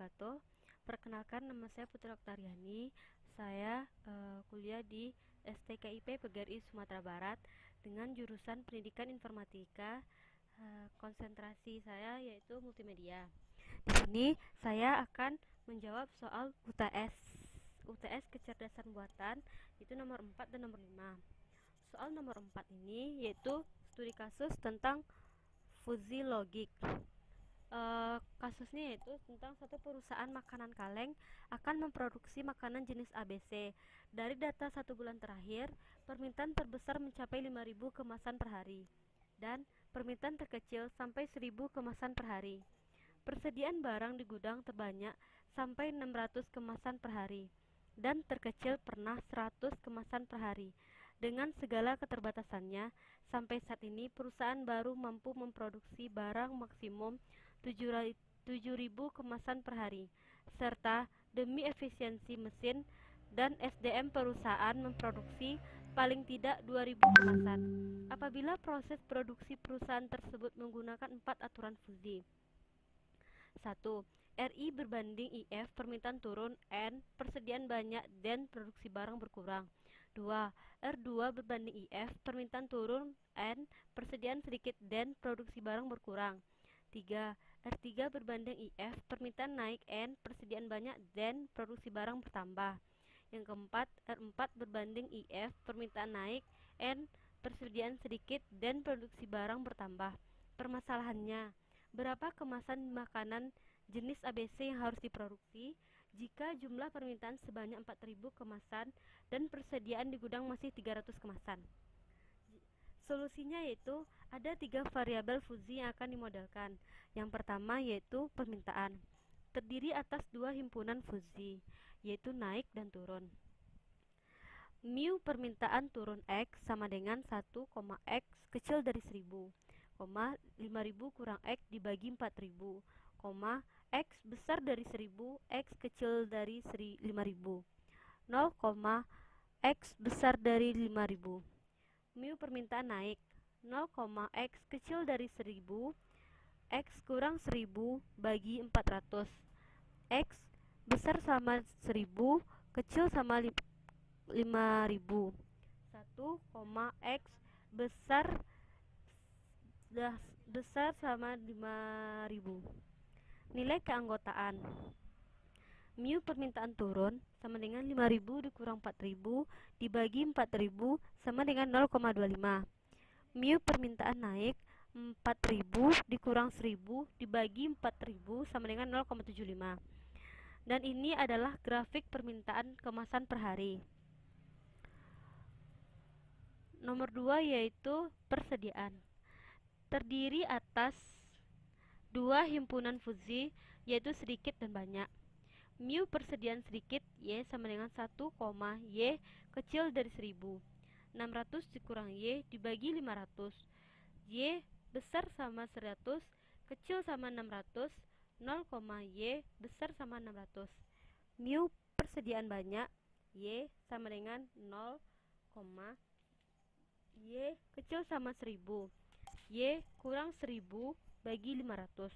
wabarakatuh. Perkenalkan, nama saya Putri Oktariani. Saya kuliah di STKIP PGRI Sumatera Barat dengan jurusan Pendidikan Informatika. Konsentrasi saya yaitu multimedia. Di sini saya akan menjawab soal UTS kecerdasan buatan, itu nomor 4 dan nomor 5. Soal nomor 4 ini yaitu studi kasus tentang fuzzy logic. Kasusnya yaitu tentang suatu perusahaan makanan kaleng akan memproduksi makanan jenis ABC. Dari data 1 bulan terakhir, permintaan terbesar mencapai 5.000 kemasan per hari dan permintaan terkecil sampai 1.000 kemasan per hari. Persediaan barang di gudang terbanyak sampai 600 kemasan per hari dan terkecil pernah 100 kemasan per hari. Dengan segala keterbatasannya, sampai saat ini perusahaan baru mampu memproduksi barang maksimum 7.000 kemasan per hari, serta demi efisiensi mesin dan SDM perusahaan memproduksi paling tidak 2.000 kemasan. Apabila proses produksi perusahaan tersebut menggunakan 4 aturan fuzzy. 1. RI berbanding IF, permintaan turun, N, persediaan banyak, dan produksi barang berkurang. 2. R2 berbanding IF, permintaan turun, N, persediaan sedikit, dan produksi barang berkurang. 3. R3 berbanding IF, permintaan naik, N, persediaan banyak, dan produksi barang bertambah. Yang keempat, R4 berbanding IF, permintaan naik, N, persediaan sedikit, dan produksi barang bertambah. Permasalahannya, berapa kemasan makanan jenis ABC yang harus diproduksi jika jumlah permintaan sebanyak 4.000 kemasan dan persediaan di gudang masih 300 kemasan? Solusinya yaitu ada 3 variabel fuzzy yang akan dimodelkan. Yang pertama yaitu permintaan, terdiri atas 2 himpunan fuzzy, yaitu naik dan turun. Mu permintaan turun X sama dengan 1, X kecil dari 1.000, 5.000 kurang X dibagi 4.000, X besar dari 1.000, X kecil dari 5.000, 0, X besar dari 5.000. Mu permintaan naik 0, X kecil dari 1.000, X kurang 1.000 bagi 400, X besar sama 1.000, kecil sama 5.000, 1, X besar sama 5.000. Nilai keanggotaan mu permintaan turun sama dengan 5.000 dikurang 4.000 dibagi 4.000 sama dengan 0,25. Mu permintaan naik 4.000 dikurang 1.000 dibagi 4.000 sama dengan 0,75. Dan ini adalah grafik permintaan kemasan per hari. Nomor 2 yaitu persediaan, terdiri atas 2 himpunan fuzzy yaitu sedikit dan banyak. Mu persediaan sedikit Y sama dengan 1, Y kecil dari 1.000, 600 dikurang Y dibagi 500, Y besar sama 100, kecil sama 600, 0, Y besar sama 600. Mu persediaan banyak Y sama dengan 0, Y kecil sama 1.000, Y kurang 1.000 bagi 500,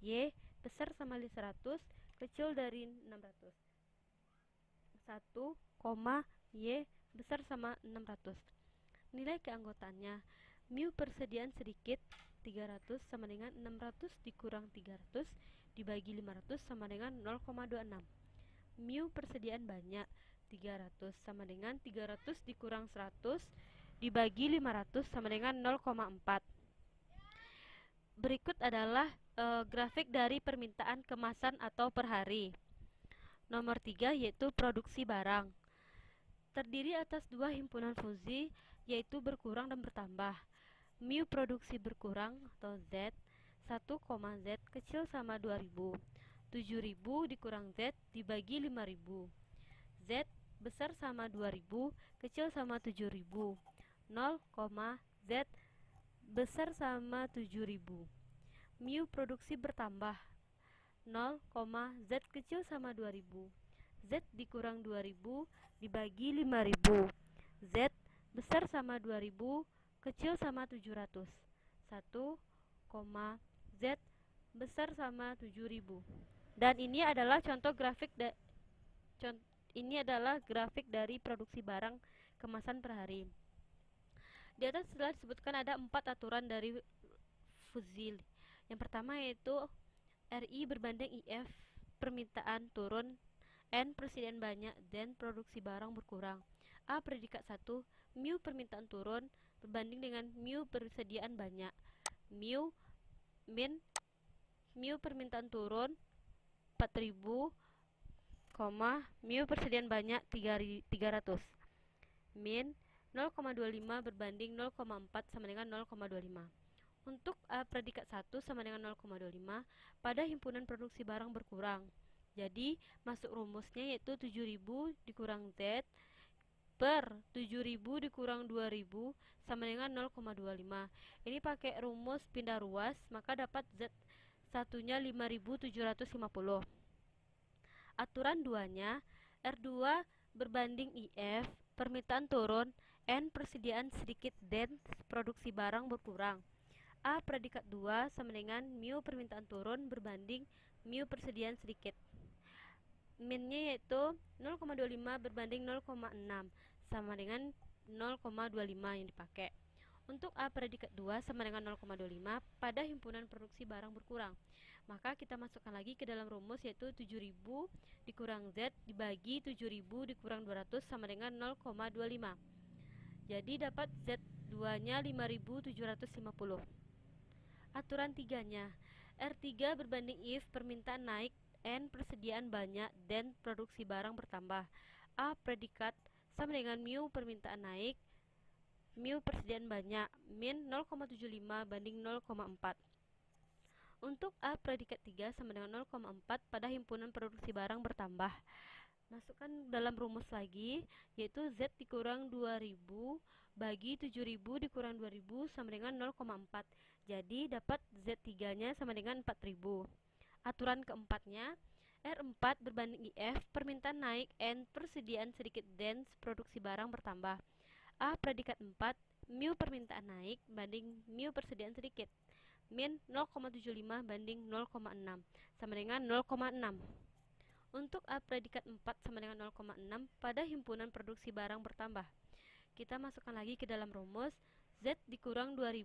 Y besar sama 100, kecil dari 600, 1, Y besar sama 600. Nilai keanggotaannya, mu persediaan sedikit 300 sama dengan 600 dikurang 300 dibagi 500 sama dengan 0,26. Mu persediaan banyak 300 sama dengan 300 dikurang 100 dibagi 500 sama dengan 0,4. Berikut adalah grafik dari permintaan kemasan atau per hari. Nomor 3 yaitu produksi barang, terdiri atas 2 himpunan fuzzy yaitu berkurang dan bertambah. Mu produksi berkurang atau Z 1, Z kecil sama 2.000, 7.000 dikurang Z dibagi 5.000, Z besar sama 2.000, kecil sama 7.000, 0, Z besar sama 7.000. Mu produksi bertambah 0, Z kecil sama 2.000, Z dikurang 2.000 dibagi 5.000, Z besar sama 2.000, kecil sama 700, 1, Z besar sama 7.000. Dan ini adalah ini adalah grafik dari produksi barang kemasan per hari. Di atas telah disebutkan ada 4 aturan dari Fuzil. Yang pertama yaitu RI berbanding IF, permintaan turun, N persediaan banyak, dan produksi barang berkurang. A predikat 1, mu permintaan turun berbanding dengan mu persediaan banyak. Mu permintaan turun 4000, mu persediaan banyak 300. Min 0,25 berbanding 0,4 sama dengan 0,25. Untuk A predikat 1 sama dengan 0,25 pada himpunan produksi barang berkurang. Jadi masuk rumusnya yaitu 7000 dikurang Z per 7000 dikurang 2000 sama dengan 0,25. Ini pakai rumus pindah ruas, maka dapat Z satunya 5750. Aturan 2-nya, R2 berbanding IF, permintaan turun, N persediaan sedikit dan produksi barang berkurang. A predikat 2 sama dengan mu permintaan turun berbanding mu persediaan sedikit. Minnya yaitu 0,25 berbanding 0,6 sama dengan 0,25 yang dipakai. Untuk A predikat 2 sama dengan 0,25 pada himpunan produksi barang berkurang. Maka kita masukkan lagi ke dalam rumus yaitu 7000 dikurang Z dibagi 7000 dikurang 200 sama dengan 0,25. Jadi dapat Z2 nya 5750. Aturan 3-nya, R3 berbanding IF permintaan naik, N persediaan banyak, dan produksi barang bertambah. A predikat sama dengan mu permintaan naik, mu persediaan banyak, min 0,75 banding 0,4. Untuk A predikat 3 sama dengan 0,4 pada himpunan produksi barang bertambah. Masukkan dalam rumus lagi, yaitu Z dikurang 2000 bagi 7000 dikurang 2000 sama dengan 0,4. Jadi dapat Z3 nya sama dengan 4000. Aturan keempatnya, R4 berbanding IF, permintaan naik, N persediaan sedikit dan produksi barang bertambah. A predikat 4, mu permintaan naik banding mu persediaan sedikit, min 0,75 banding 0,6 sama dengan 0,6. Untuk A predikat 4 sama dengan 0,6 pada himpunan produksi barang bertambah. Kita masukkan lagi ke dalam rumus, Z dikurang 2000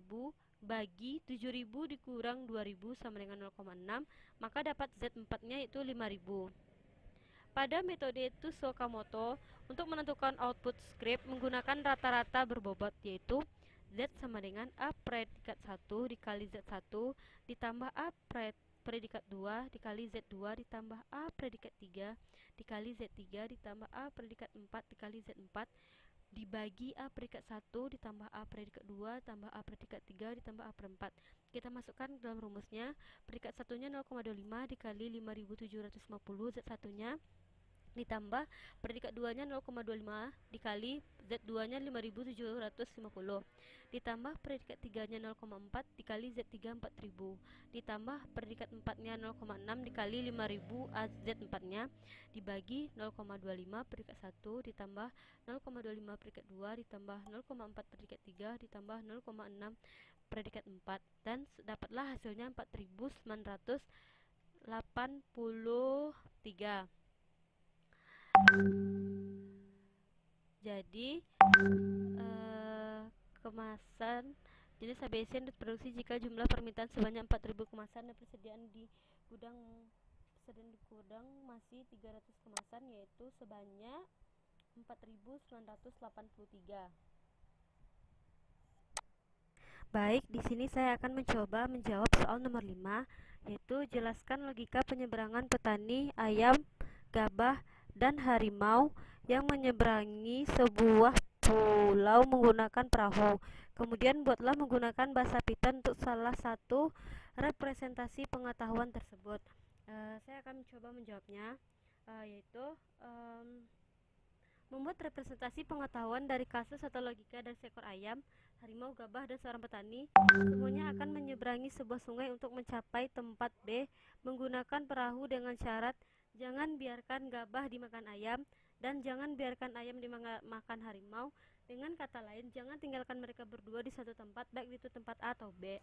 bagi 7000 dikurang 2000 sama dengan 0,6, maka dapat Z4 nya yaitu 5000. Pada metode Tsukamoto, untuk menentukan output script menggunakan rata-rata berbobot, yaitu Z sama dengan A predikat 1 dikali Z1 ditambah A predikat 2 dikali Z2 ditambah A predikat 3 dikali Z3 ditambah A predikat 4 dikali Z4 dibagi A predikat 1 ditambah A predikat 2 tambah A predikat 3 ditambah A per 4. Kita masukkan dalam rumusnya, predikat 1-nya 0,25 dikali 5750, Z1-nya ditambah predikat 2-nya 0,25 dikali Z2-nya 5750, ditambah predikat 3-nya 0,4 dikali Z3 4000, ditambah predikat 4-nya 0,6 dikali 5000 Z4-nya dibagi 0,25 predikat 1 ditambah 0,25 predikat 2 ditambah 0,4 predikat 3 ditambah 0,6 predikat 4, dan dapatlah hasilnya 4983. Jadi kemasan jenis ABC yang diproduksi jika jumlah permintaan sebanyak 4000 kemasan dan persediaan di gudang masih 300 kemasan, yaitu sebanyak 4983. Baik, di sini saya akan mencoba menjawab soal nomor 5, yaitu jelaskan logika penyeberangan petani ayam, gabah, dan harimau yang menyeberangi sebuah pulau menggunakan perahu. Kemudian buatlah menggunakan bahasa Python untuk salah satu representasi pengetahuan tersebut. Saya akan mencoba menjawabnya, yaitu membuat representasi pengetahuan dari kasus atau logika dari seekor ayam, harimau, gabah, dan seorang petani. Semuanya akan menyeberangi sebuah sungai untuk mencapai tempat B menggunakan perahu dengan syarat jangan biarkan gabah dimakan ayam dan jangan biarkan ayam dimakan harimau. Dengan kata lain, jangan tinggalkan mereka berdua di satu tempat, baik itu tempat A atau B.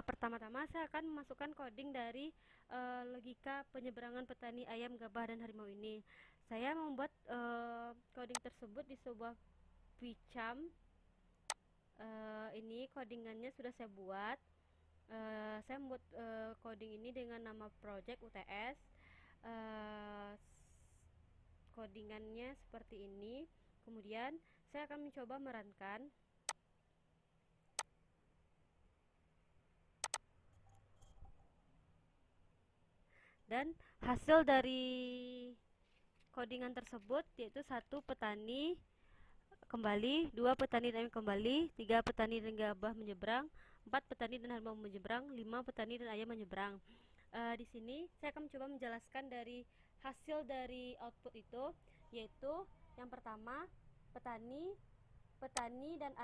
Pertama-tama saya akan memasukkan coding dari logika penyeberangan petani ayam, gabah, dan harimau ini. Saya membuat coding tersebut di sebuah Picam. Ini codingannya sudah saya buat. Saya membuat coding ini dengan nama project UTS. Uh, Codingannya seperti ini. Kemudian saya akan mencoba merankan. Dan hasil dari codingan tersebut yaitu 1 petani kembali, 2 petani dan ayam kembali, 3 petani dan gabah menyeberang, 4 petani dan harimau menyeberang, 5 petani dan ayam menyeberang. Di sini saya akan mencoba menjelaskan dari hasil dari output itu, yaitu yang pertama petani dan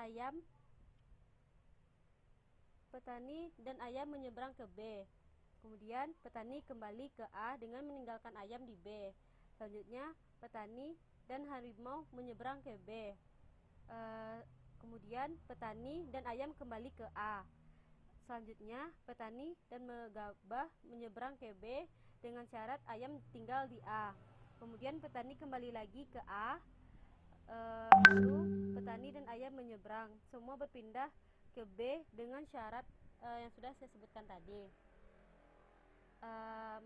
ayam menyeberang ke B. Kemudian petani kembali ke A dengan meninggalkan ayam di B. Selanjutnya petani dan harimau menyeberang ke B. Kemudian petani dan ayam kembali ke A. Selanjutnya petani dan gabah menyeberang ke B dengan syarat ayam tinggal di A. Kemudian petani kembali lagi ke A. Lalu petani dan ayam menyeberang. Semua berpindah ke B dengan syarat yang sudah saya sebutkan tadi.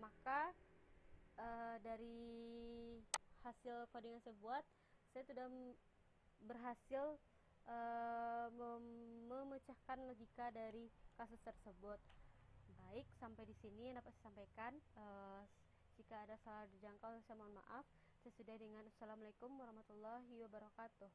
Maka dari hasil coding yang saya buat, saya sudah berhasil memecahkan logika dari kasus tersebut. Baik, sampai di sini yang dapat saya sampaikan. Jika ada salah dijangkau, saya mohon maaf. Saya sudah dengan Assalamualaikum warahmatullahi wabarakatuh.